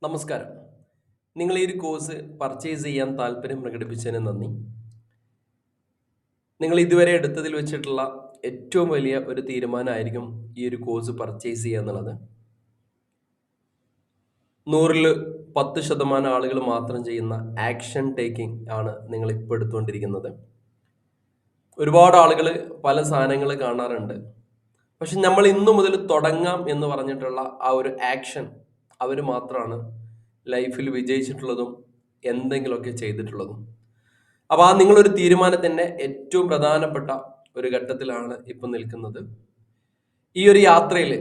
നമസ്കാരം. നിങ്ങൾ ഈ ഒരു കോഴ്സ് പർച്ചേസ് ചെയ്യാൻ താല്പര്യം പ്രകടിപ്പിച്ചതിന് നന്ദി. നിങ്ങൾ ഇതുവരെ എടുത്തതിൽ വെച്ചിട്ടുള്ള ഏറ്റവും വലിയ ഒരു തീരുമാനമായിരിക്കും ഈ ഒരു കോഴ്സ് പർച്ചേസ് ചെയ്യുക എന്നുള്ളത്. 100-ൽ 10% ആളുകൾ മാത്രം ചെയ്യുന്ന ആക്ഷൻ ടേക്കിംഗ് ആണ് നിങ്ങൾ ഇപ്പോൾ എടുത്തുകൊണ്ടിരിക്കുന്നത്. ഒരുപാട് ആളുകൾ പല സാധനങ്ങൾ കാണാറുണ്ട്. പക്ഷെ നമ്മൾ ഇന്നു മുതൽ തുടങ്ങാം എന്ന് പറഞ്ഞിട്ടുള്ള ആ ഒരു ആക്ഷൻ അവർ മാത്രമാണ് ലൈഫിൽ വിജയിച്ചിട്ടുള്ളതും എന്തെങ്കിലുമൊക്കെ ചെയ്തിട്ടുള്ളതും. അപ്പോൾ ആ നിങ്ങളൊരു തീരുമാനത്തിൻ്റെ ഏറ്റവും പ്രധാനപ്പെട്ട ഒരു ഘട്ടത്തിലാണ് ഇപ്പം നിൽക്കുന്നത്. ഈ ഒരു യാത്രയിൽ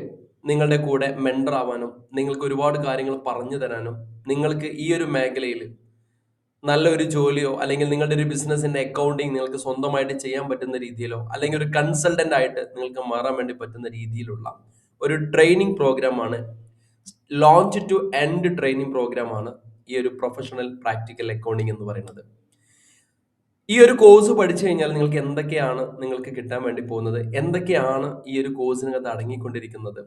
നിങ്ങളുടെ കൂടെ മെൻഡർ ആവാനും നിങ്ങൾക്ക് ഒരുപാട് കാര്യങ്ങൾ പറഞ്ഞു തരാനും നിങ്ങൾക്ക് ഈ ഒരു മേഖലയിൽ നല്ലൊരു ജോലിയോ അല്ലെങ്കിൽ നിങ്ങളുടെ ഒരു ബിസിനസിന്റെ അക്കൗണ്ടിങ് നിങ്ങൾക്ക് സ്വന്തമായിട്ട് ചെയ്യാൻ പറ്റുന്ന രീതിയിലോ അല്ലെങ്കിൽ ഒരു കൺസൾട്ടന്റ് ആയിട്ട് നിങ്ങൾക്ക് മാറാൻ വേണ്ടി പറ്റുന്ന രീതിയിലുള്ള ഒരു ട്രെയിനിങ് പ്രോഗ്രാമാണ്, ലോഞ്ച് ടു എൻഡ് ട്രെയിനിങ് പ്രോഗ്രാമാണ് ഈ ഒരു പ്രൊഫഷണൽ പ്രാക്ടിക്കൽ അക്കൗണ്ടിങ് എന്ന് പറയുന്നത്. ഈ ഒരു കോഴ്സ് പഠിച്ചു കഴിഞ്ഞാൽ നിങ്ങൾക്ക് എന്തൊക്കെയാണ് നിങ്ങൾക്ക് കിട്ടാൻ വേണ്ടി പോകുന്നത്, എന്തൊക്കെയാണ് ഈ ഒരു കോഴ്സിനകത്ത് അടങ്ങിക്കൊണ്ടിരിക്കുന്നത്,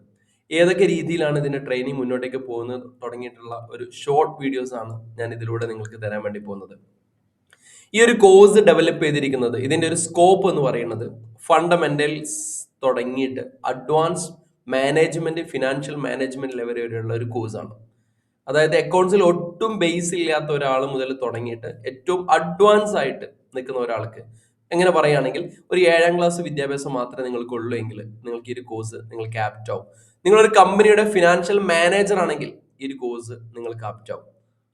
ഏതൊക്കെ രീതിയിലാണ് ഇതിന്റെ ട്രെയിനിങ് മുന്നോട്ടേക്ക് പോകുന്നത് തുടങ്ങിയിട്ടുള്ള ഒരു ഷോർട്ട് വീഡിയോസ് ആണ് ഞാൻ ഇതിലൂടെ നിങ്ങൾക്ക് തരാൻ വേണ്ടി പോകുന്നത്. ഈ ഒരു കോഴ്സ് ഡെവലപ്പ് ചെയ്തിരിക്കുന്നത്, ഇതിന്റെ ഒരു സ്കോപ്പ് എന്ന് പറയുന്നത് ഫണ്ടമെന്റൽസ് തുടങ്ങിയിട്ട് advance management, financial management level വരെയുള്ള ഒരു കോഴ്സാണ്. അതായത് അക്കൗണ്ട്സിൽ ഒട്ടും ബേസ് ഇല്ലാത്ത ഒരാൾ മുതൽ തുടങ്ങിയിട്ട് ഏറ്റവും അഡ്വാൻസ് ആയിട്ട് നിൽക്കുന്ന ഒരാൾക്ക്, എങ്ങനെ പറയുകയാണെങ്കിൽ ഒരു 7ാം ക്ലാസ് വിദ്യാഭ്യാസം മാത്രമേ നിങ്ങൾക്കുള്ളൂ എങ്കിൽ നിങ്ങൾക്ക് ഈ ഒരു കോഴ്സ് നിങ്ങൾക്ക് ആപ്റ്റ് ആവും. നിങ്ങളൊരു കമ്പനിയുടെ ഫിനാൻഷ്യൽ മാനേജർ ആണെങ്കിൽ ഈ ഒരു കോഴ്സ് നിങ്ങൾക്ക് ആപ്റ്റ് ആവും.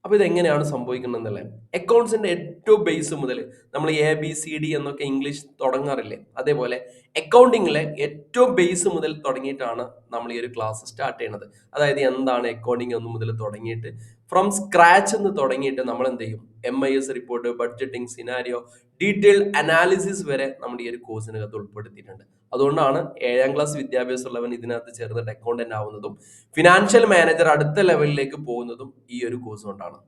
അപ്പോൾ ഇതെങ്ങനെയാണ് സംഭവിക്കുന്നതെന്നല്ലേ, അക്കൗണ്ട്സിന്റെ ഏറ്റവും ബേസ് മുതൽ നമ്മൾ ABCD എന്നൊക്കെ ഇംഗ്ലീഷ് തുടങ്ങാറില്ലേ, അതേപോലെ അക്കൗണ്ടിങ്ങിലെ ഏറ്റവും ബേസ് മുതൽ തുടങ്ങിയിട്ടാണ് നമ്മൾ ഈ ഒരു ക്ലാസ് സ്റ്റാർട്ട് ചെയ്യുന്നത്. അതായത് എന്താണ് അക്കൗണ്ടിങ് ഒന്ന് മുതൽ തുടങ്ങിയിട്ട് ഫ്രം സ്ക്രാച്ച് എന്ന് തുടങ്ങിയിട്ട് നമ്മൾ എന്ത് ചെയ്യും, MIS report, budgeting, scenario, detailed analysis വരെ നമ്മൾ ഈ ഒരു കോഴ്സിനകത്ത് ഉൾപ്പെടുത്തിയിട്ടുണ്ട്. അതുകൊണ്ടാണ് 7ാം ക്ലാസ് വിദ്യാഭ്യാസമുള്ളവൻ ഇതിനകത്ത് ചേർന്നിട്ട് അക്കൗണ്ടന്റ് ആവുന്നതും ഫിനാൻഷ്യൽ മാനേജർ അടുത്ത ലെവലിലേക്ക് പോകുന്നതും ഈ ഒരു കോഴ്സ് കൊണ്ടാണ്.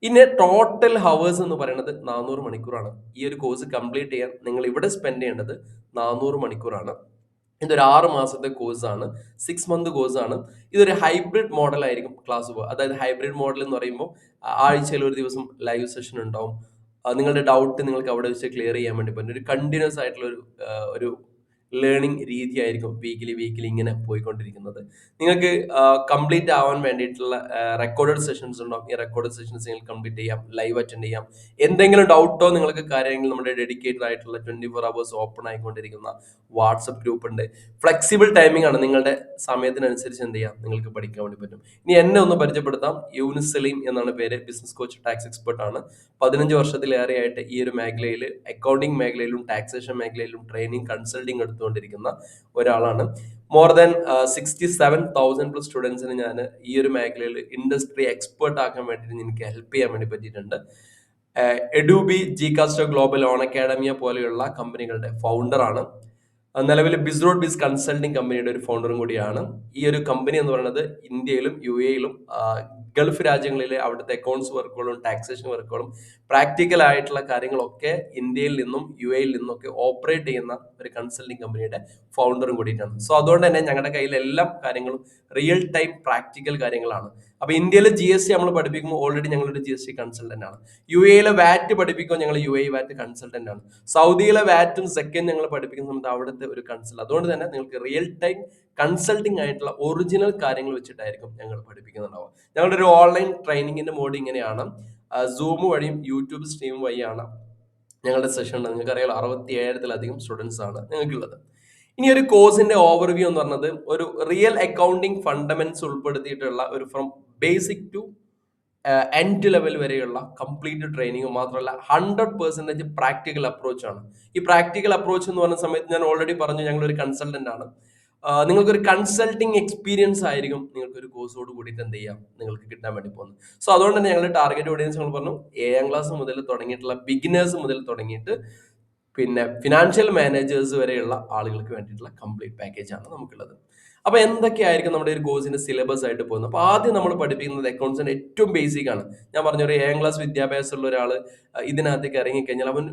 ഇനി ടോട്ടൽ ഹവേഴ്സ് എന്ന് പറയുന്നത് 400 മണിക്കൂറാണ്. ഈ ഒരു കോഴ്സ് കംപ്ലീറ്റ് ചെയ്യാൻ നിങ്ങൾ ഇവിടെ സ്പെൻഡ് ചെയ്യേണ്ടത് 400 മണിക്കൂറാണ്. ഇതൊരു 6 മാസത്തെ കോഴ്സാണ്, 6 മന്ത് കോഴ്സാണ്. ഇതൊരു ഹൈബ്രിഡ് മോഡൽ ആയിരിക്കും ക്ലാസ് പോകുക. അതായത് ഹൈബ്രിഡ് മോഡൽ എന്ന് പറയുമ്പോൾ ആഴ്ചയിൽ ഒരു ദിവസം ലൈവ് സെഷൻ ഉണ്ടാവും. നിങ്ങളുടെ ഡൗട്ട് നിങ്ങൾക്ക് അവിടെ വെച്ച് ക്ലിയർ ചെയ്യാൻ വേണ്ടി പറ്റും. ഒരു കണ്ടിന്യൂസ് ആയിട്ടുള്ള ഒരു ലേണിംഗ് രീതിയായിരിക്കും വീക്കിലി ഇങ്ങനെ പോയിക്കൊണ്ടിരിക്കുന്നത്. നിങ്ങൾക്ക് കംപ്ലീറ്റ് ആവാൻ വേണ്ടിയിട്ടുള്ള റെക്കോർഡഡ് സെഷൻസ് ഉണ്ടാവും. ഈ റെക്കോർഡഡ് സെഷൻസ് നിങ്ങൾ കംപ്ലീറ്റ് ചെയ്യാം, ലൈവ് അറ്റൻഡ് ചെയ്യാം. എന്തെങ്കിലും ഡൗട്ടോ നിങ്ങൾക്ക് കാര്യങ്ങൾ നമ്മുടെ ഡെഡിക്കേറ്റഡ് ആയിട്ടുള്ള 24 hours ഓപ്പൺ ആയിക്കൊണ്ടിരിക്കുന്ന വാട്സപ്പ് ഗ്രൂപ്പ് ഉണ്ട്. ഫ്ലെക്സിബിൾ ടൈമിംഗ് ആണ്, നിങ്ങളുടെ സമയത്തിനനുസരിച്ച് എന്ത് ചെയ്യാം നിങ്ങൾക്ക് പഠിക്കാൻ വേണ്ടി പറ്റും. ഇനി എന്നെ ഒന്ന് പരിചയപ്പെടുത്താം. യൂനിസ് സലീം എന്നാണ് പേര്. ബിസിനസ് കോച്ച്, ടാക്സ് എക്സ്പെർട്ട് ആണ്. 15 വർഷത്തിലേറെയായിട്ട് ഈ ഒരു മേഖലയിൽ, അക്കൗണ്ടിങ് മേഖലയിലും ടാക്സേഷൻ മേഖലയിലും ട്രെയിനിങ്, കൺസൾട്ടിങ് എടുത്തുകൊണ്ടിരിക്കുന്ന ഒരാളാണ്. മോർ ദാൻ 67,000+ സ്റ്റുഡൻസിന് ഞാൻ ഈ ഒരു മേഖലയിൽ ഇൻഡസ്ട്രി എക്സ്പേർട്ട് ആക്കാൻ വേണ്ടിയിട്ട് എനിക്ക് ഹെൽപ്പ് ചെയ്യാൻ വേണ്ടി പറ്റിയിട്ടുണ്ട്. എഡൂബി, ജികാസ്റ്റോ ഗ്ലോബൽ, ഓൺ അക്കാഡമിയ പോലെയുള്ള കമ്പനികളുടെ ഫൗണ്ടറാണ്. നിലവിൽ ബിസ്റോഡ് ബിസ് കൺസൾട്ടിങ് കമ്പനിയുടെ ഒരു ഫൗണ്ടറും കൂടിയാണ്. ഈ ഒരു കമ്പനി എന്ന് പറയുന്നത് ഇന്ത്യയിലും UAE-യിലും ഗൾഫ് രാജ്യങ്ങളിലെ അവിടുത്തെ അക്കൗണ്ട്സ് വർക്കുകളും ടാക്സേഷൻ വർക്കുകളും പ്രാക്ടിക്കൽ ആയിട്ടുള്ള കാര്യങ്ങളൊക്കെ ഇന്ത്യയിൽ നിന്നും UAE-യിൽ നിന്നൊക്കെ ഓപ്പറേറ്റ് ചെയ്യുന്ന ഒരു കൺസൾട്ടിങ് കമ്പനിയുടെ ഫൗണ്ടറും കൂടിയിട്ടാണ്. സോ അതുകൊണ്ട് തന്നെ ഞങ്ങളുടെ കയ്യിൽ എല്ലാ കാര്യങ്ങളും റിയൽ ടൈം പ്രാക്ടിക്കൽ കാര്യങ്ങളാണ്. അപ്പോൾ ഇന്ത്യയിലെ GST നമ്മൾ പഠിപ്പിക്കുമ്പോൾ ഓൾറെഡി ഞങ്ങളൊരു GST കൺസൾട്ടന്റ് ആണ്. UAE-യിലെ VAT പഠിപ്പിക്കുമ്പോൾ ഞങ്ങൾ UAE VAT കൺസൾട്ടന്റ് ആണ്. സൗദിയിലെ വാറ്റും സെക്കൻഡ് ഞങ്ങൾ പഠിപ്പിക്കുന്ന സമയത്ത് അവിടുത്തെ ഒരു കൺസൾട്ട്. അതുകൊണ്ട് തന്നെ നിങ്ങൾക്ക് റിയൽ ടൈം കൺസൾട്ടിങ് ആയിട്ടുള്ള ഒറിജിനൽ കാര്യങ്ങൾ വെച്ചിട്ടായിരിക്കും ഞങ്ങൾ പഠിപ്പിക്കുന്നുണ്ടാവുക. ഞങ്ങളുടെ ഒരു ഓൺലൈൻ ട്രെയിനിങ്ങിന്റെ മോഡ് ഇങ്ങനെയാണ്. Zoom വഴിയും യൂട്യൂബ് സ്ട്രീം വഴിയാണ് ഞങ്ങളുടെ സെഷൻ. നിങ്ങൾക്കറിയാലോ 67,000-ലധികം സ്റ്റുഡൻസ് ആണ് ഞങ്ങൾക്കുള്ളത്. ഇനി ഒരു കോഴ്സിന്റെ ഓവർവ്യൂ എന്ന് പറഞ്ഞത് ഒരു റിയൽ അക്കൗണ്ടിങ് ഫണ്ടമെന്റ്സ് ഉൾപ്പെടുത്തിയിട്ടുള്ള ഒരു from basic to end level വരെയുള്ള കംപ്ലീറ്റ് ട്രെയിനിങ് മാത്രമല്ല 100% പ്രാക്ടിക്കൽ അപ്രോച്ച് ആണ്. ഈ പ്രാക്ടിക്കൽ അപ്രോച്ച് എന്ന് പറഞ്ഞ സമയത്ത് ഞാൻ ഓൾറെഡി പറഞ്ഞു ഞങ്ങളൊരു കൺസൾട്ടന്റ് ആണ്. നിങ്ങൾക്കൊരു കൺസൾട്ടിങ് എക്സ്പീരിയൻസ് ആയിരിക്കും നിങ്ങൾക്കൊരു കോഴ്സോട് കൂടിയിട്ട് എന്ത് ചെയ്യാം നിങ്ങൾക്ക് കിട്ടാൻ വേണ്ടി പോകുന്നത്. സോ അതുകൊണ്ട് തന്നെ ഞങ്ങളുടെ ടാർഗറ്റ് ഓഡിയൻസ് നമ്മൾ പറഞ്ഞു 7ാം ക്ലാസ് മുതൽ തുടങ്ങിയിട്ടുള്ള ബിഗിനേഴ്സ് മുതൽ തുടങ്ങിയിട്ട് പിന്നെ ഫിനാൻഷ്യൽ മാനേജേഴ്സ് വരെയുള്ള ആളുകൾക്ക് വേണ്ടിയിട്ടുള്ള കംപ്ലീറ്റ് പാക്കേജ് ആണ് നമുക്കുള്ളത്. അപ്പോൾ എന്തൊക്കെയായിരിക്കും നമ്മുടെ ഒരു കോഴ്സിന്റെ സിലബസ് ആയിട്ട് പോകുന്നത്? അപ്പോൾ ആദ്യം നമ്മൾ പഠിപ്പിക്കുന്നത് അക്കൗണ്ട്സിന്റെ ഏറ്റവും ബേസിക് ആണ്. ഞാൻ പറഞ്ഞ ഒരു 7ാം ക്ലാസ് വിദ്യാഭ്യാസമുള്ള ഒരാൾ ഇതിനകത്തേക്ക് ഇറങ്ങിക്കഴിഞ്ഞാൽ അവൻ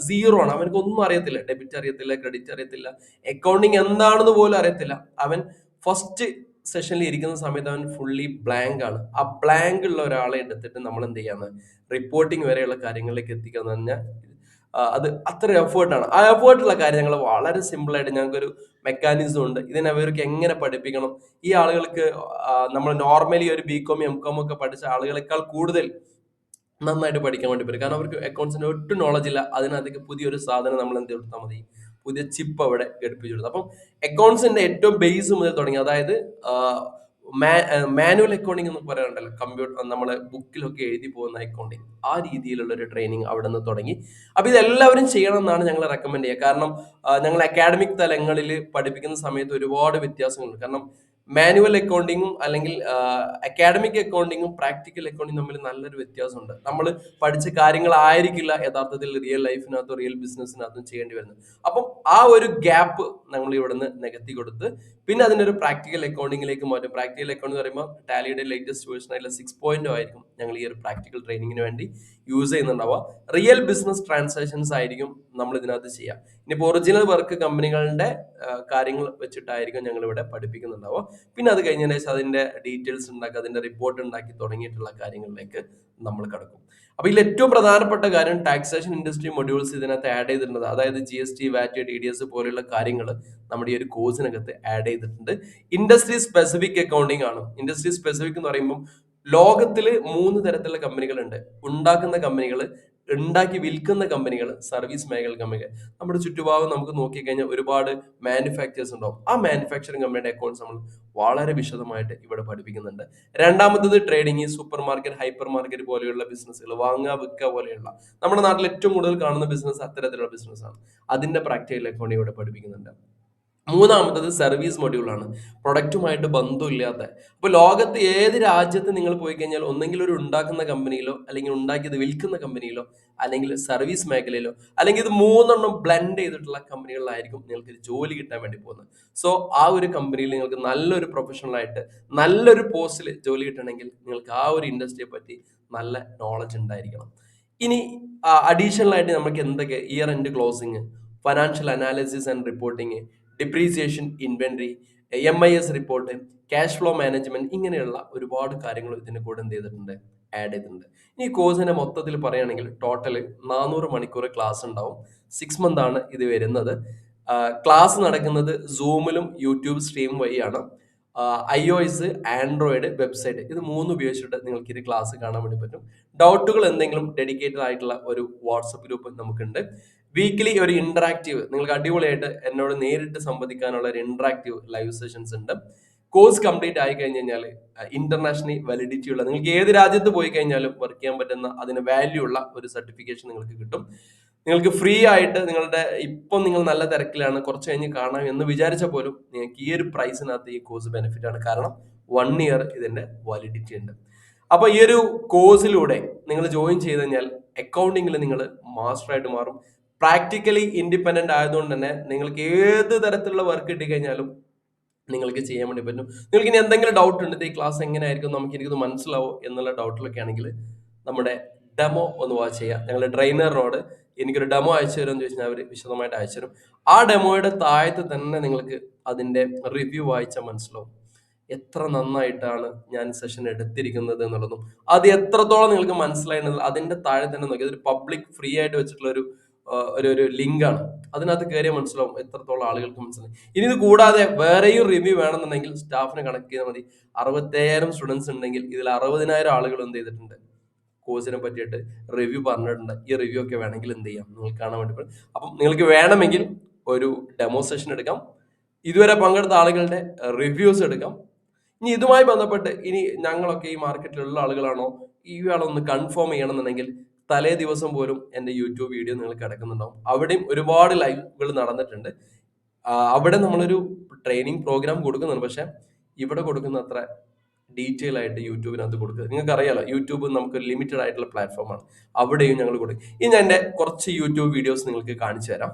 സീറോ ആണ്. അവനക്ക് ഒന്നും അറിയത്തില്ല, ഡെബിറ്റ് അറിയത്തില്ല, ക്രെഡിറ്റ് അറിയത്തില്ല, അക്കൗണ്ടിങ് എന്താണെന്ന് പോലും അറിയത്തില്ല. അവൻ ഫസ്റ്റ് സെഷനിൽ ഇരിക്കുന്ന സമയത്ത് അവൻ ഫുള്ളി ബ്ലാങ്ക് ആണ്. ആ ബ്ലാങ്ക് ഉള്ള ഒരാളെ എടുത്തിട്ട് നമ്മൾ എന്ത് ചെയ്യാന്ന് റിപ്പോർട്ടിംഗ് വരെയുള്ള കാര്യങ്ങളിലേക്ക് എത്തിക്കുക എന്ന് പറഞ്ഞാൽ അത് അത്ര എഫേർട്ടാണ്. ആ എഫേർട്ടുള്ള കാര്യം ഞങ്ങൾ വളരെ സിമ്പിൾ ആയിട്ട് ഞങ്ങൾക്കൊരു മെക്കാനിസം ഉണ്ട്. ഇതിനെ അവർക്ക് എങ്ങനെ പഠിപ്പിക്കണം. ഈ ആളുകൾക്ക് നമ്മൾ നോർമലി ഒരു ബികോം എംകോം ഒക്കെ പഠിച്ച ആളുകളെക്കാൾ കൂടുതൽ നന്നായിട്ട് പഠിക്കാൻ വേണ്ടി പറ്റും. കാരണം അവർക്ക് അക്കൗണ്ട്സിന്റെ ഒട്ടും നോളജ് ഇല്ല. അതിനകത്തേക്ക് പുതിയൊരു സാധനം നമ്മൾ എന്ത് കൊടുത്താൽ മതി, പുതിയ ചിപ്പ് അവിടെ ഘടിപ്പിച്ചു കൊടുത്തു. അപ്പം അക്കൗണ്ട്സിന്റെ ഏറ്റവും ബേസ് മുതൽ തുടങ്ങി, അതായത് മാനുവൽ അക്കൗണ്ടിങ് എന്ന് പറയാറുണ്ടല്ലോ, കമ്പ്യൂട്ടർ നമ്മളെ ബുക്കിലൊക്കെ എഴുതി പോകുന്ന അക്കൗണ്ടിങ്, ആ രീതിയിലുള്ള ഒരു ട്രെയിനിങ് അവിടെ നിന്ന് തുടങ്ങി. അപ്പൊ ഇതെല്ലാവരും ചെയ്യണം എന്നാണ് ഞങ്ങൾ റെക്കമെൻഡ് ചെയ്യുക. കാരണം ഞങ്ങൾ അക്കാഡമിക് തലങ്ങളിൽ പഠിപ്പിക്കുന്ന സമയത്ത് ഒരുപാട് വ്യത്യാസങ്ങളുണ്ട്. കാരണം മാനുവൽ അക്കൗണ്ടിങ്ങും അല്ലെങ്കിൽ അക്കാഡമിക് അക്കൗണ്ടിങ്ങും പ്രാക്ടിക്കൽ അക്കൗണ്ടിങ്ങും തമ്മിൽ നല്ലൊരു വ്യത്യാസമുണ്ട്. നമ്മൾ പഠിച്ച കാര്യങ്ങളായിരിക്കില്ല യഥാർത്ഥത്തിൽ റിയൽ ലൈഫിനകത്തും റിയൽ ബിസിനസ്സിനകത്തും ചെയ്യേണ്ടി വരുന്നത്. അപ്പം ആ ഒരു ഗ്യാപ്പ് നമ്മൾ ഇവിടുന്ന് നികത്തി കൊടുത്ത് പിന്നെ അതിനൊരു പ്രാക്ടിക്കൽ അക്കൗണ്ടിങ്ങിലേക്ക് മാറ്റും. പ്രാക്ടിക്കൽ അക്കൗണ്ട് എന്ന് പറയുമ്പോൾ ടാലിയുടെ ലേറ്റസ്റ്റ് വേർഷൻ ആയിട്ടുള്ള 6.0 ആയിരിക്കും ഞങ്ങൾ ഈ ഒരു പ്രാക്ടിക്കൽ ട്രെയിനിങ്ങിന് വേണ്ടി യൂസ് ചെയ്യുന്നുണ്ടാവുക. റിയൽ ബിസിനസ് ട്രാൻസാക്ഷൻസ് ആയിരിക്കും നമ്മൾ ഇതിനകത്ത് ചെയ്യുക. ഇനിയിപ്പോൾ ഒറിജിനൽ വർക്ക് കമ്പനികളുടെ കാര്യങ്ങൾ വെച്ചിട്ടായിരിക്കും ഞങ്ങൾ ഇവിടെ പഠിപ്പിക്കുന്നുണ്ടാവുക. പിന്നെ അത് കഴിഞ്ഞതിന് ശേഷം അതിന്റെ ഡീറ്റെയിൽസ് ഉണ്ടാക്കി അതിന്റെ റിപ്പോർട്ട് ഉണ്ടാക്കി തുടങ്ങിയിട്ടുള്ള കാര്യങ്ങളിലേക്ക് നമ്മൾ കടക്കും. അപ്പൊ ഇതിൽ ഏറ്റവും പ്രധാനപ്പെട്ട കാര്യം ടാക്സേഷൻ ഇൻഡസ്ട്രി മൊഡ്യൂൾസ് ഇതിനകത്ത് ആഡ് ചെയ്തിട്ടുണ്ട്. അതായത് GST, VAT, TDS പോലെയുള്ള കാര്യങ്ങൾ നമ്മുടെ ഈ ഒരു കോഴ്സിനകത്ത് ആഡ് ചെയ്തിട്ടുണ്ട്. ഇൻഡസ്ട്രി സ്പെസിഫിക് അക്കൗണ്ടിങ് ആണ്. ഇൻഡസ്ട്രി സ്പെസിഫിക് എന്ന് പറയുമ്പോൾ ലോകത്തിൽ 3 തരത്തിലുള്ള കമ്പനികളുണ്ട്. ഉണ്ടാക്കുന്ന കമ്പനികൾ, ഉണ്ടാക്കി വിൽക്കുന്ന കമ്പനികൾ, സർവീസ് മേഖല കമ്പനികൾ. നമ്മുടെ ചുറ്റുപാടും നമുക്ക് നോക്കിക്കഴിഞ്ഞാൽ ഒരുപാട് മാനുഫാക്ചേഴ്സ് ഉണ്ടാവും. ആ മാനുഫാക്ചറിങ് കമ്പനിയുടെ അക്കൗണ്ട്സ് നമ്മൾ വളരെ വിശദമായിട്ട് ഇവിടെ പഠിപ്പിക്കുന്നുണ്ട്. രണ്ടാമത്തത് trading, super market, hyper market പോലെയുള്ള ബിസിനസ്സുകൾ, വാങ്ങുക വിൽക്കുക പോലെയുള്ള നമ്മുടെ നാട്ടിൽ ഏറ്റവും കൂടുതൽ കാണുന്ന ബിസിനസ് അത്തരത്തിലുള്ള ബിസിനസ്സാണ്. അതിന്റെ പ്രാക്ടിക്കൽ അക്കൗണ്ടിങ് ഇവിടെ പഠിപ്പിക്കുന്നുണ്ട്. മൂന്നാമത്തത് സർവീസ് മൊഡ്യൂളാണ്. പ്രൊഡക്റ്റുമായിട്ട് ബന്ധമില്ലാത്ത, അപ്പോൾ ലോകത്ത് ഏത് രാജ്യത്ത് നിങ്ങൾ പോയി കഴിഞ്ഞാൽ ഒന്നെങ്കിൽ ഒരു ഉണ്ടാക്കുന്ന കമ്പനിയിലോ, അല്ലെങ്കിൽ ഉണ്ടാക്കിയത് വിൽക്കുന്ന കമ്പനിയിലോ, അല്ലെങ്കിൽ സർവീസ് മേഖലയിലോ, അല്ലെങ്കിൽ ഇത് മൂന്നെണ്ണം ബ്ലെൻഡ് ചെയ്തിട്ടുള്ള കമ്പനികളിലായിരിക്കും നിങ്ങൾക്ക് ജോലി കിട്ടാൻ വേണ്ടി പോകുന്നത്. സോ ആ ഒരു കമ്പനിയിൽ നിങ്ങൾക്ക് നല്ലൊരു പ്രൊഫഷണൽ ആയിട്ട് നല്ലൊരു പോസ്റ്റിൽ ജോലി കിട്ടണമെങ്കിൽ നിങ്ങൾക്ക് ആ ഒരു ഇൻഡസ്ട്രിയെ പറ്റി നല്ല നോളജ് ഉണ്ടായിരിക്കണം. ഇനി അഡീഷണൽ ആയിട്ട് നമുക്ക് എന്തൊക്കെ year end closing, financial analysis and reporting, depreciation, inventory, MIS report, cash flow management, ഇങ്ങനെയുള്ള ഒരുപാട് കാര്യങ്ങൾ ഇതിന്റെ കൂടെ എന്ത് ചെയ്തിട്ടുണ്ട്, ആഡ് ചെയ്തിട്ടുണ്ട്. ഈ കോഴ്സിന്റെ മൊത്തത്തിൽ പറയുകയാണെങ്കിൽ ടോട്ടൽ 400 മണിക്കൂർ ക്ലാസ് ഉണ്ടാവും. 6 മന്ത് ആണ് ഇത് വരുന്നത്. ക്ലാസ് നടക്കുന്നത് സൂമിലും യൂട്യൂബ് സ്ട്രീം വഴിയാണ്. iOS, ആൻഡ്രോയിഡ്, വെബ്സൈറ്റ്, ഇത് 3 ഉപയോഗിച്ചിട്ട് നിങ്ങൾക്ക് ഇത് ക്ലാസ് കാണാൻ വേണ്ടി പറ്റും. ഡൗട്ടുകൾ എന്തെങ്കിലും ഡെഡിക്കേറ്റഡ് ആയിട്ടുള്ള ഒരു വാട്സപ്പ് ഗ്രൂപ്പ് നമുക്കുണ്ട്. വീക്കിലി ഒരു ഇന്ററാക്റ്റീവ്, നിങ്ങൾക്ക് അടിപൊളിയായിട്ട് എന്നോട് നേരിട്ട് സംവദിക്കാനുള്ള ഒരു ഇന്ററാക്റ്റീവ് ലൈവ് സെഷൻസ് ഉണ്ട്. കോഴ്സ് കംപ്ലീറ്റ് ആയി കഴിഞ്ഞ് കഴിഞ്ഞാൽ ഇന്റർനാഷണൽ വാലിഡിറ്റി ഉള്ള, നിങ്ങൾക്ക് ഏത് രാജ്യത്ത് പോയി കഴിഞ്ഞാലും വർക്ക് ചെയ്യാൻ പറ്റുന്ന, അതിന് വാല്യൂ ഉള്ള ഒരു സർട്ടിഫിക്കേഷൻ നിങ്ങൾക്ക് കിട്ടും. നിങ്ങൾക്ക് ഫ്രീ ആയിട്ട് നിങ്ങളുടെ, ഇപ്പം നിങ്ങൾ നല്ല തിരക്കിലാണ്, കുറച്ച് കഴിഞ്ഞ് കാണാം എന്ന് വിചാരിച്ച പോലും നിങ്ങൾക്ക് ഈ ഒരു പ്രൈസിനകത്ത് ഈ കോഴ്സ് ബെനിഫിറ്റ് ആണ്. കാരണം 1 ഇയർ ഇതിന്റെ വാലിഡിറ്റി ഉണ്ട്. അപ്പൊ ഈ ഒരു കോഴ്സിലൂടെ നിങ്ങൾ ജോയിൻ ചെയ്ത് കഴിഞ്ഞാൽ അക്കൗണ്ടിങ്ങിൽ നിങ്ങൾ മാസ്റ്റർ ആയിട്ട് മാറും. പ്രാക്ടിക്കലി ഇൻഡിപെൻഡന്റ് ആയതുകൊണ്ട് തന്നെ നിങ്ങൾക്ക് ഏത് തരത്തിലുള്ള വർക്ക് കിട്ടിക്കഴിഞ്ഞാലും നിങ്ങൾക്ക് ചെയ്യാൻ വേണ്ടി പറ്റും. നിങ്ങൾക്ക് ഇനി എന്തെങ്കിലും ഡൗട്ട് ഉണ്ട്, ഈ ക്ലാസ് എങ്ങനെയായിരിക്കും, നമുക്ക് എനിക്കത് മനസ്സിലാവോ എന്നുള്ള ഡൗട്ടിലൊക്കെ ആണെങ്കിൽ നമ്മുടെ ഡെമോ ഒന്ന് വാച്ച് ചെയ്യുക. ഞങ്ങളുടെ ട്രെയിനറിനോട് എനിക്കൊരു ഡെമോ അയച്ചു തരുമെന്ന് ചോദിച്ചാൽ അവർ വിശദമായിട്ട് അയച്ചു തരും. ആ ഡെമോയുടെ താഴത്ത് തന്നെ നിങ്ങൾക്ക് അതിന്റെ റിവ്യൂ വായിച്ചാൽ മനസ്സിലാവും എത്ര നന്നായിട്ടാണ് ഞാൻ സെഷൻ എടുത്തിരിക്കുന്നത് എന്നുള്ളതും അത് എത്രത്തോളം നിങ്ങൾക്ക് മനസ്സിലായിരുന്നത്. അതിന്റെ താഴെ തന്നെ നോക്കി, അതൊരു പബ്ലിക് ഫ്രീ ആയിട്ട് വെച്ചിട്ടുള്ള ഒരു ലിങ്കാണ്. അതിനകത്ത് കയറിയാൽ മനസ്സിലാവും എത്രത്തോളം ആളുകൾക്ക് മനസ്സിലായി. ഇനി ഇത് കൂടാതെ വേറെയും റിവ്യൂ വേണമെന്നുണ്ടെങ്കിൽ സ്റ്റാഫിനെ കണക്ട് ചെയ്താൽ മതി. 65,000 സ്റ്റുഡൻസ് ഉണ്ടെങ്കിൽ ഇതിൽ 60,000 ആളുകൾ എന്ത് ചെയ്തിട്ടുണ്ട്, കോഴ്സിനെ പറ്റിയിട്ട് റിവ്യൂ പറഞ്ഞിട്ടുണ്ട്. ഈ റിവ്യൂ ഒക്കെ വേണമെങ്കിൽ എന്ത് ചെയ്യാം, നിങ്ങൾക്ക് കാണാൻ വേണ്ടി പറ്റും. അപ്പം നിങ്ങൾക്ക് വേണമെങ്കിൽ ഒരു ഡെമോ സെഷൻ എടുക്കാം, ഇതുവരെ പങ്കെടുത്ത ആളുകളുടെ റിവ്യൂസ് എടുക്കാം. ഇനി ഇതുമായി ബന്ധപ്പെട്ട് ഇനി ഞങ്ങളൊക്കെ ഈ മാർക്കറ്റിലുള്ള ആളുകളാണോ, ഇയാളൊന്ന് കൺഫേം ചെയ്യണമെന്നുണ്ടെങ്കിൽ തലേ ദിവസം പോലും എൻ്റെ യൂട്യൂബ് വീഡിയോ നിങ്ങൾ കിടക്കുന്നുണ്ടാവും. അവിടെയും ഒരുപാട് ലൈവുകൾ നടന്നിട്ടുണ്ട്. അവിടെ നമ്മളൊരു ട്രെയിനിങ് പ്രോഗ്രാം കൊടുക്കുന്നുണ്ട്. പക്ഷെ ഇവിടെ കൊടുക്കുന്ന അത്ര ഡീറ്റെയിൽ ആയിട്ട് യൂട്യൂബിനകത്ത് കൊടുക്കുക. നിങ്ങൾക്ക് അറിയാലോ, യൂട്യൂബ് നമുക്ക് ലിമിറ്റഡ് ആയിട്ടുള്ള പ്ലാറ്റ്ഫോമാണ്. അവിടെയും ഞങ്ങൾ കൊടുക്കും. ഇനി ഞാൻ എൻ്റെ കുറച്ച് യൂട്യൂബ് വീഡിയോസ് നിങ്ങൾക്ക് കാണിച്ചു തരാം.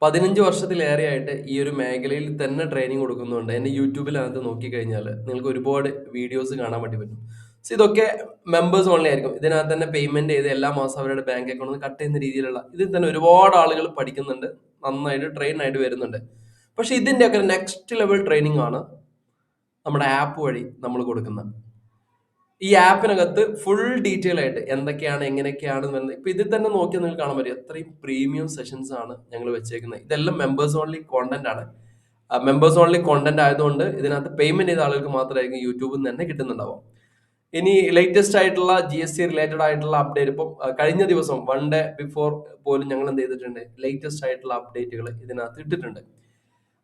15 വർഷത്തിലേറെ ആയിട്ട് ഈ ഒരു മേഖലയിൽ തന്നെ ട്രെയിനിങ് കൊടുക്കുന്നുണ്ട്. എൻ്റെ യൂട്യൂബിനകത്ത് നോക്കിക്കഴിഞ്ഞാൽ നിങ്ങൾക്ക് ഒരുപാട് വീഡിയോസ് കാണാൻ വേണ്ടി പറ്റും. സോ ഇതൊക്കെ മെമ്പേഴ്സ് ഓൺലി ആയിരിക്കും. ഇതിനകത്ത് തന്നെ പേയ്മെന്റ് ചെയ്ത് എല്ലാ മാസം അവരുടെ ബാങ്ക് അക്കൗണ്ടിൽ നിന്ന് കട്ട് ചെയ്യുന്ന രീതിയിലുള്ള, ഇതിൽ തന്നെ ഒരുപാട് ആളുകൾ പഠിക്കുന്നുണ്ട്, നന്നായിട്ട് ട്രെയിൻ ആയിട്ട് വരുന്നുണ്ട്. പക്ഷെ ഇതിന്റെ ഒക്കെ നെക്സ്റ്റ് ലെവൽ ട്രെയിനിങ് ആണ് നമ്മുടെ ആപ്പ് വഴി നമ്മൾ കൊടുക്കുന്ന ഈ ആപ്പിനകത്ത് ഫുൾ ഡീറ്റെയിൽ ആയിട്ട് എന്തൊക്കെയാണ് എങ്ങനെയൊക്കെയാണ് വരുന്നത്. ഇപ്പൊ ഇതിൽ തന്നെ നോക്കിയാൽ നിങ്ങൾക്ക് കാണാൻ പറ്റും എത്രയും പ്രീമിയം സെഷൻസ് ആണ് ഞങ്ങൾ വെച്ചേക്കുന്നത്. ഇതെല്ലാം മെമ്പേഴ്സ് ഓൺലി കോണ്ടന്റ് ആണ്. മെമ്പേഴ്സ് ഓൺലി കോണ്ടന്റ് ആയതുകൊണ്ട് ഇതിനകത്ത് പേയ്മെന്റ് ചെയ്ത ആളുകൾക്ക് മാത്രമായിരിക്കും യൂട്യൂബിൽ നിന്ന് തന്നെ കിട്ടുന്നുണ്ടാവും. ഇനി ലേറ്റസ്റ്റ് ആയിട്ടുള്ള GST റിലേറ്റഡ് ആയിട്ടുള്ള അപ്ഡേറ്റ് ഇപ്പം കഴിഞ്ഞ ദിവസം 1 ഡേ ബിഫോർ പോലും ഞങ്ങൾ എന്ത് ചെയ്തിട്ടുണ്ട്, ലേറ്റസ്റ്റ് ആയിട്ടുള്ള അപ്ഡേറ്റുകൾ ഇതിനകത്ത് ഇട്ടിട്ടുണ്ട്.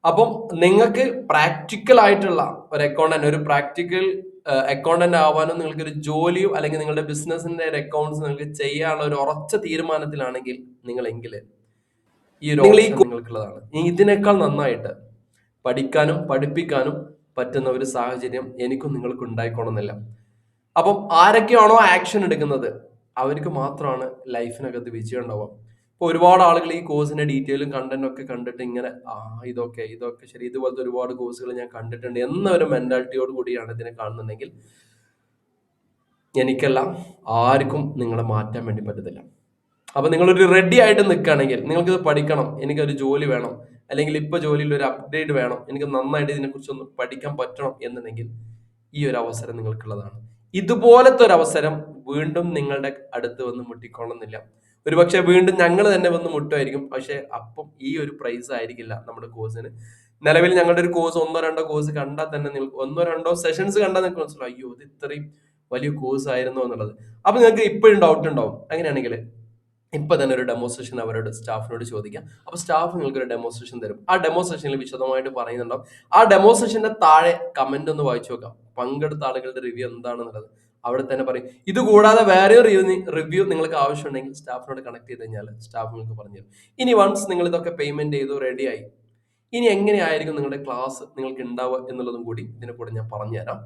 അപ്പം നിങ്ങൾക്ക് പ്രാക്ടിക്കൽ ആയിട്ടുള്ള ഒരു അക്കൗണ്ടന്റ്, ഒരു പ്രാക്ടിക്കൽ അക്കൗണ്ടന്റ് ആവാനും നിങ്ങൾക്ക് ഒരു ജോലിയോ അല്ലെങ്കിൽ നിങ്ങളുടെ ബിസിനസിന്റെ ഒരു അക്കൗണ്ട്സ് നിങ്ങൾക്ക് ചെയ്യാനുള്ള ഒരു ഉറച്ച തീരുമാനത്തിലാണെങ്കിൽ നിങ്ങളെങ്കിൽ ഈ ഒരു നിങ്ങൾക്കുള്ളതാണ്. ഇതിനേക്കാൾ നന്നായിട്ട് പഠിക്കാനും പഠിപ്പിക്കാനും പറ്റുന്ന ഒരു സാഹചര്യം എനിക്കും നിങ്ങൾക്ക് ഉണ്ടായിക്കോണമെന്നില്ല. അപ്പം ആരൊക്കെയാണോ ആക്ഷൻ എടുക്കുന്നത് അവർക്ക് മാത്രമാണ് ലൈഫിനകത്ത് വിജയം ഉണ്ടാവുക. ഇപ്പൊ ഒരുപാട് ആളുകൾ ഈ കോഴ്സിന്റെ ഡീറ്റെയിലും കണ്ടന്റും ഒക്കെ കണ്ടിട്ട് ഇങ്ങനെ ഇതൊക്കെ ശരി, ഇതുപോലത്തെ ഒരുപാട് കോഴ്സുകൾ ഞാൻ കണ്ടിട്ടുണ്ട് എന്ന ഒരു മെന്റാലിറ്റിയോട് കൂടിയാണ് ഇതിനെ കാണുന്നുണ്ടെങ്കിൽ എനിക്കല്ല ആർക്കും നിങ്ങളെ മാറ്റാൻ വേണ്ടി പറ്റത്തില്ല. അപ്പൊ നിങ്ങളൊരു റെഡി ആയിട്ട് നിൽക്കുകയാണെങ്കിൽ, നിങ്ങൾക്കിത് പഠിക്കണം, എനിക്കൊരു ജോലി വേണം, അല്ലെങ്കിൽ ഇപ്പൊ ജോലിയിൽ ഒരു അപ്ഡേറ്റ് വേണം, എനിക്ക് നന്നായിട്ട് ഇതിനെക്കുറിച്ചൊന്ന് പഠിക്കാൻ പറ്റണം എന്നുണ്ടെങ്കിൽ ഈ ഒരു അവസരം നിങ്ങൾക്കുള്ളതാണ്. ഇതുപോലത്തെ ഒരു അവസരം വീണ്ടും നിങ്ങളുടെ അടുത്ത് വന്ന് മുട്ടിക്കൊള്ളുന്നില്ല. ഒരുപക്ഷെ വീണ്ടും ഞങ്ങൾ തന്നെ വന്ന് മുട്ടുമായിരിക്കും. പക്ഷെ അപ്പം ഈ ഒരു പ്രൈസ് ആയിരിക്കില്ല നമ്മുടെ കോഴ്സിന്. നിലവിൽ ഞങ്ങളുടെ ഒരു കോഴ്സ് 1-2 കോഴ്സ് കണ്ടാൽ തന്നെ നിങ്ങൾക്ക് 1-2 സെഷൻസ് കണ്ടാൽ നിങ്ങൾക്ക് മനസ്സിലാവും, അയ്യോ ഇത് ഇത്രയും വലിയ കോഴ്സ് ആയിരുന്നു എന്നുള്ളത്. അപ്പൊ നിങ്ങൾക്ക് ഇപ്പോഴും ഡൗട്ട് ഉണ്ടാവും. അങ്ങനെയാണെങ്കിൽ ഇപ്പൊ തന്നെ ഒരു ഡെമോൺസ്ട്രേഷൻ അവരോട് സ്റ്റാഫിനോട് ചോദിക്കാം. അപ്പൊ സ്റ്റാഫ് നിങ്ങൾക്ക് ഒരു ഡെമോൺസ്ട്രേഷൻ തരും. ആ ഡെമോൺസ്ട്രേഷനിൽ വിശദമായിട്ട് പറയുന്നുണ്ടാവും. ആ ഡെമോൺസ്ട്രേഷന്റെ താഴെ കമന്റ് ഒന്ന് വായിച്ചു നോക്കാം, പങ്കെടുത്ത ആളുകളുടെ റിവ്യൂ എന്താണെന്നുള്ളത് അവിടെ തന്നെ പറയും. ഇത് കൂടാതെ വേറെ റിവ്യൂ നിങ്ങൾക്ക് ആവശ്യമുണ്ടെങ്കിൽ സ്റ്റാഫിനോട് കണക്ട് ചെയ്ത് കഴിഞ്ഞാൽ സ്റ്റാഫ് നിങ്ങൾക്ക് പറഞ്ഞു തരും. ഇനി വൺസ് നിങ്ങൾ ഇതൊക്കെ പേയ്മെന്റ് ചെയ്തു റെഡിയായി, ഇനി എങ്ങനെയായിരിക്കും നിങ്ങളുടെ ക്ലാസ് നിങ്ങൾക്ക് ഉണ്ടാവുക എന്നുള്ളതും കൂടി ഇതിനെ കൂടെ ഞാൻ പറഞ്ഞുതരാം.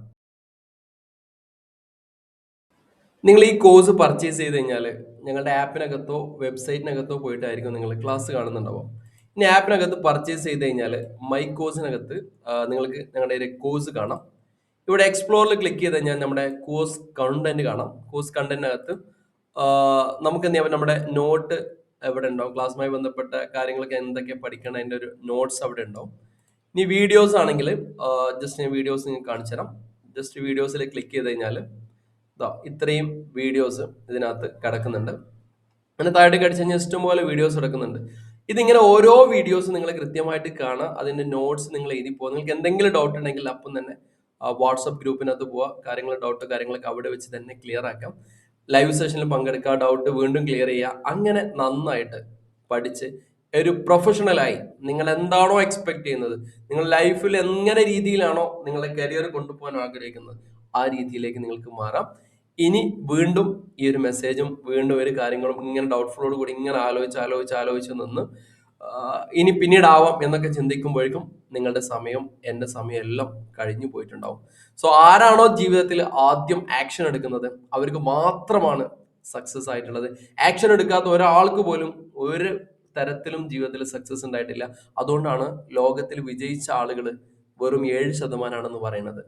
നിങ്ങൾ ഈ കോഴ്സ് പർച്ചേസ് ചെയ്ത് കഴിഞ്ഞാൽ ഞങ്ങളുടെ ആപ്പിനകത്തോ വെബ്സൈറ്റിനകത്തോ പോയിട്ടായിരിക്കും നിങ്ങൾ ക്ലാസ് കാണുന്നുണ്ടാവും. ഇനി ആപ്പിനകത്ത് പർച്ചേസ് ചെയ്ത് കഴിഞ്ഞാൽ മൈ കോഴ്സിനകത്ത് നിങ്ങൾക്ക് ഞങ്ങളുടെ കോഴ്സ് കാണാം. ഇവിടെ എക്സ്പ്ലോറിൽ ക്ലിക്ക് ചെയ്ത് കഴിഞ്ഞാൽ നമ്മുടെ കോഴ്സ് കണ്ടന്റ് കാണാം. കോഴ്സ് കണ്ടന്റിനകത്ത് നമുക്ക് എന്ത് ചെയ്യാം, നമ്മുടെ നോട്ട് എവിടെ ഉണ്ടാവും, ക്ലാസ്സുമായി ബന്ധപ്പെട്ട കാര്യങ്ങളൊക്കെ എന്തൊക്കെ പഠിക്കണം അതിൻ്റെ ഒരു നോട്ട്സ് അവിടെ ഉണ്ടാവും. ഇനി വീഡിയോസ് ആണെങ്കിൽ ജസ്റ്റ് ഞാൻ വീഡിയോസ് നിങ്ങൾക്ക് കാണിച്ചു തരാം. ജസ്റ്റ് വീഡിയോസിൽ ക്ലിക്ക് ചെയ്ത് കഴിഞ്ഞാൽ ഇത്രയും വീഡിയോസ് ഇതിനകത്ത് കിടക്കുന്നുണ്ട്. അങ്ങനെ താഴെ കടിച്ചു കഴിഞ്ഞാൽ ഇഷ്ടംപോലെ വീഡിയോസ് കിടക്കുന്നുണ്ട്. ഇതിങ്ങനെ ഓരോ വീഡിയോസ് നിങ്ങൾ കൃത്യമായിട്ട് കാണുക, അതിന്റെ നോട്ട്സ് നിങ്ങൾ എഴുതി പോകുക. നിങ്ങൾക്ക് എന്തെങ്കിലും ഡൗട്ട് ഉണ്ടെങ്കിൽ അപ്പം തന്നെ വാട്സപ്പ് ഗ്രൂപ്പിനകത്ത് പോവുക, കാര്യങ്ങളൊക്കെ അവിടെ വെച്ച് തന്നെ ക്ലിയർ ആക്കാം. ലൈവ് സെഷനിൽ പങ്കെടുക്കുക, ഡൗട്ട് വീണ്ടും ക്ലിയർ ചെയ്യുക. അങ്ങനെ നന്നായിട്ട് പഠിച്ച് ഒരു പ്രൊഫഷണലായി നിങ്ങൾ എന്താണോ എക്സ്പെക്ട് ചെയ്യുന്നത്, നിങ്ങൾ ലൈഫിൽ എങ്ങനെ രീതിയിലാണോ നിങ്ങളുടെ കരിയർ കൊണ്ടുപോകാൻ ആഗ്രഹിക്കുന്നത് ആ രീതിയിലേക്ക് നിങ്ങൾക്ക് മാറാം. ഇനി വീണ്ടും ഈ ഒരു മെസ്സേജും വീണ്ടും ഒരു കാര്യങ്ങളും ഇങ്ങനെ ഡൗട്ട്ഫുള്ളോട് കൂടി ഇങ്ങനെ ആലോചിച്ച് നിന്ന് ഇനി പിന്നീടാവാം എന്നൊക്കെ ചിന്തിക്കുമ്പോഴേക്കും നിങ്ങളുടെ സമയം, എൻ്റെ സമയം എല്ലാം കഴിഞ്ഞു പോയിട്ടുണ്ടാവും. സോ ആരാണോ ജീവിതത്തിൽ ആദ്യം ആക്ഷൻ എടുക്കുന്നത് അവർക്ക് മാത്രമാണ് സക്സസ് ആയിട്ടുള്ളത്. ആക്ഷൻ എടുക്കാത്ത ഒരാൾക്ക് പോലും ഒരു തരത്തിലും ജീവിതത്തിൽ സക്സസ് ഉണ്ടായിട്ടില്ല. അതുകൊണ്ടാണ് ലോകത്തിൽ വിജയിച്ച ആളുകൾ വെറും 7% പറയുന്നത്.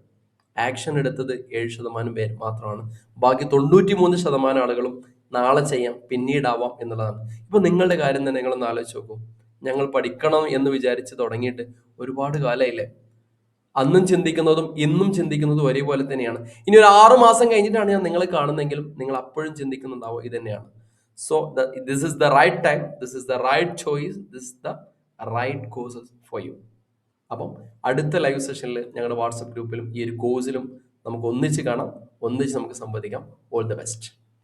ആക്ഷൻ എടുത്തത് 7% പേര് മാത്രമാണ്. ബാക്കി 93% ആളുകളും നാളെ ചെയ്യാം, പിന്നീടാവാം എന്നുള്ളതാണ്. ഇപ്പൊ നിങ്ങളുടെ കാര്യം തന്നെ നിങ്ങളൊന്ന് ആലോചിച്ച് നോക്കൂ. ഞങ്ങൾ പഠിക്കണം എന്ന് വിചാരിച്ച് തുടങ്ങിയിട്ട് ഒരുപാട് കാലമായില്ലേ? അന്നും ചിന്തിക്കുന്നതും ഇന്നും ചിന്തിക്കുന്നതും ഒരേപോലെ തന്നെയാണ്. ഇനി ഒരു 6 മാസം കഴിഞ്ഞിട്ടാണ് ഞാൻ നിങ്ങളെ കാണുന്നെങ്കിലും നിങ്ങൾ അപ്പോഴും ചിന്തിക്കുന്നുണ്ടാവും ഇത് തന്നെയാണ്. So this is the right time, this is the right choice, this is the right courses for you. അപ്പം അടുത്ത ലൈവ് സെഷനിൽ ഞങ്ങളുടെ വാട്സപ്പ് ഗ്രൂപ്പിലും ഈ ഒരു കോഴ്സിലും നമുക്ക് ഒന്നിച്ച് കാണാം, ഒന്നിച്ച് നമുക്ക് സംവദിക്കാം. All the best.